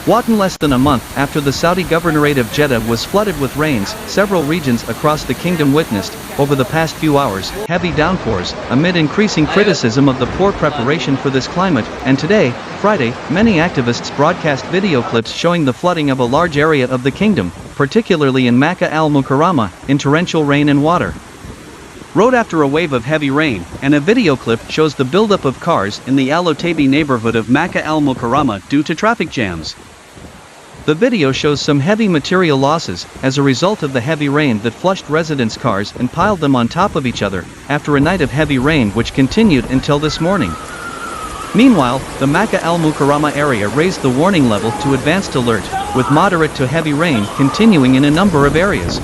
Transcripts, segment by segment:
Watan less than a month after the Saudi governorate of Jeddah was flooded with rains, several regions across the kingdom witnessed, over the past few hours, heavy downpours, amid increasing criticism of the poor preparation for this climate, and today, Friday, many activists broadcast video clips showing the flooding of a large area of the kingdom, particularly in Mecca al-Mukarramah, in torrential rain and water. Rode after a wave of heavy rain, and a video clip shows the buildup of cars in the Al-Otabi neighborhood of Mecca al-Mukarramah due to traffic jams. The video shows some heavy material losses as a result of the heavy rain that flushed residents' cars and piled them on top of each other, after a night of heavy rain which continued until this morning. Meanwhile, the Mecca al-Mukarramah area raised the warning level to advanced alert, with moderate to heavy rain continuing in a number of areas.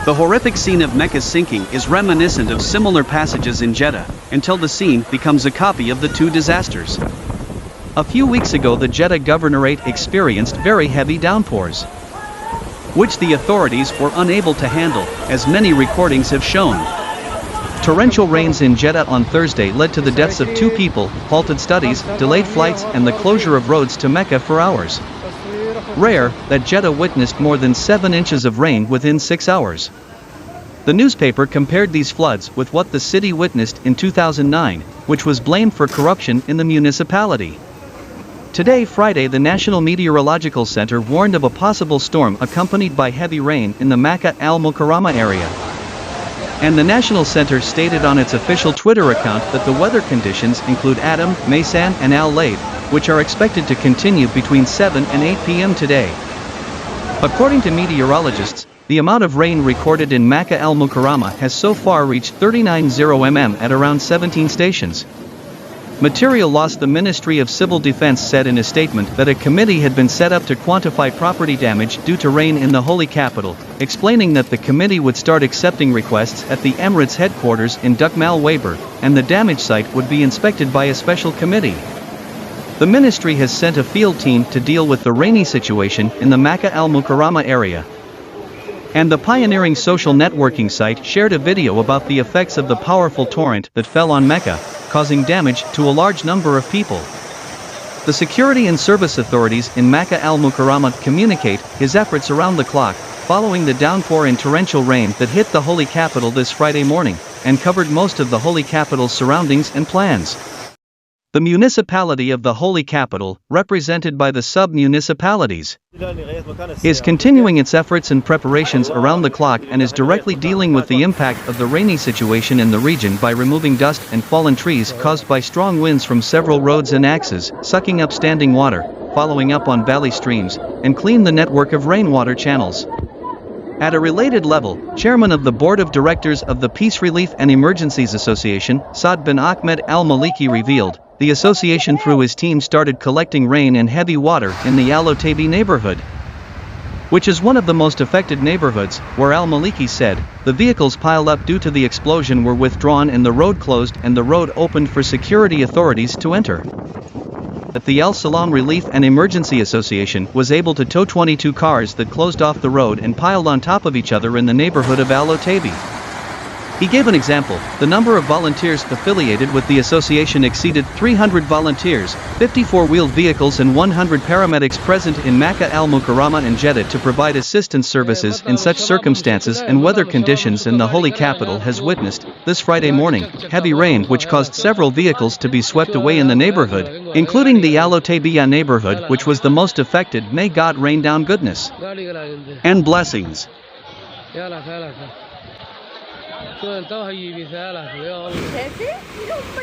The horrific scene of Mecca's sinking is reminiscent of similar passages in Jeddah, until the scene becomes a copy of the two disasters. A few weeks ago the Jeddah governorate experienced very heavy downpours, which the authorities were unable to handle, as many recordings have shown. Torrential rains in Jeddah on Thursday led to the deaths of 2 people, halted studies, delayed flights and the closure of roads to Mecca for hours. Rare that Jeddah witnessed more than 7 inches of rain within 6 hours. The newspaper compared these floods with what the city witnessed in 2009, which was blamed for corruption in the municipality. Today, Friday, the National Meteorological Center warned of a possible storm accompanied by heavy rain in the Mecca al-Mukarramah area. And the National Center stated on its official Twitter account that the weather conditions include Adam, Maysan and Al-Laid, which are expected to continue between 7 and 8 p.m. today. According to meteorologists, the amount of rain recorded in Mecca al-Mukarramah has so far reached 39.0 mm at around 17 stations. Material loss. The Ministry of Civil Defense said in a statement that a committee had been set up to quantify property damage due to rain in the Holy Capital, explaining that the committee would start accepting requests at the Emirates headquarters in Dukmal Weber, and the damage site would be inspected by a special committee. The ministry has sent a field team to deal with the rainy situation in the Mecca al-Mukarramah area. And the pioneering social networking site shared a video about the effects of the powerful torrent that fell on Mecca, causing damage to a large number of people. The security and service authorities in Mecca al-Mukarramah communicate his efforts around the clock, following the downpour and torrential rain that hit the Holy Capital this Friday morning, and covered most of the Holy Capital's surroundings and plans. The municipality of the Holy Capital, represented by the sub-municipalities, is continuing its efforts and preparations around the clock and is directly dealing with the impact of the rainy situation in the region by removing dust and fallen trees caused by strong winds from several roads and axes, sucking up standing water, following up on valley streams, and clean the network of rainwater channels. At a related level, Chairman of the Board of Directors of the Peace Relief and Emergencies Association, Saad bin Ahmed al-Maliki revealed, the association through his team started collecting rain and heavy water in the Al-Otabi neighborhood, which is one of the most affected neighborhoods, where al-Maliki said, the vehicles piled up due to the explosion were withdrawn and the road closed and the road opened for security authorities to enter. That the Al Salam Relief and Emergency Association was able to tow 22 cars that closed off the road and piled on top of each other in the neighborhood of Al-Otabi. He gave an example. The number of volunteers affiliated with the association exceeded 300 volunteers, 54 wheeled vehicles and 100 paramedics present in Mecca al-Mukarramah and Jeddah to provide assistance services in such circumstances and weather conditions. And the Holy Capital has witnessed, this Friday morning, heavy rain which caused several vehicles to be swept away in the neighborhood, including the Al-Otabiya neighborhood, which was the most affected. May God rain down goodness and blessings. 또 또 하기 위해서 알아. 그래요. 돼지? 이거 오빠.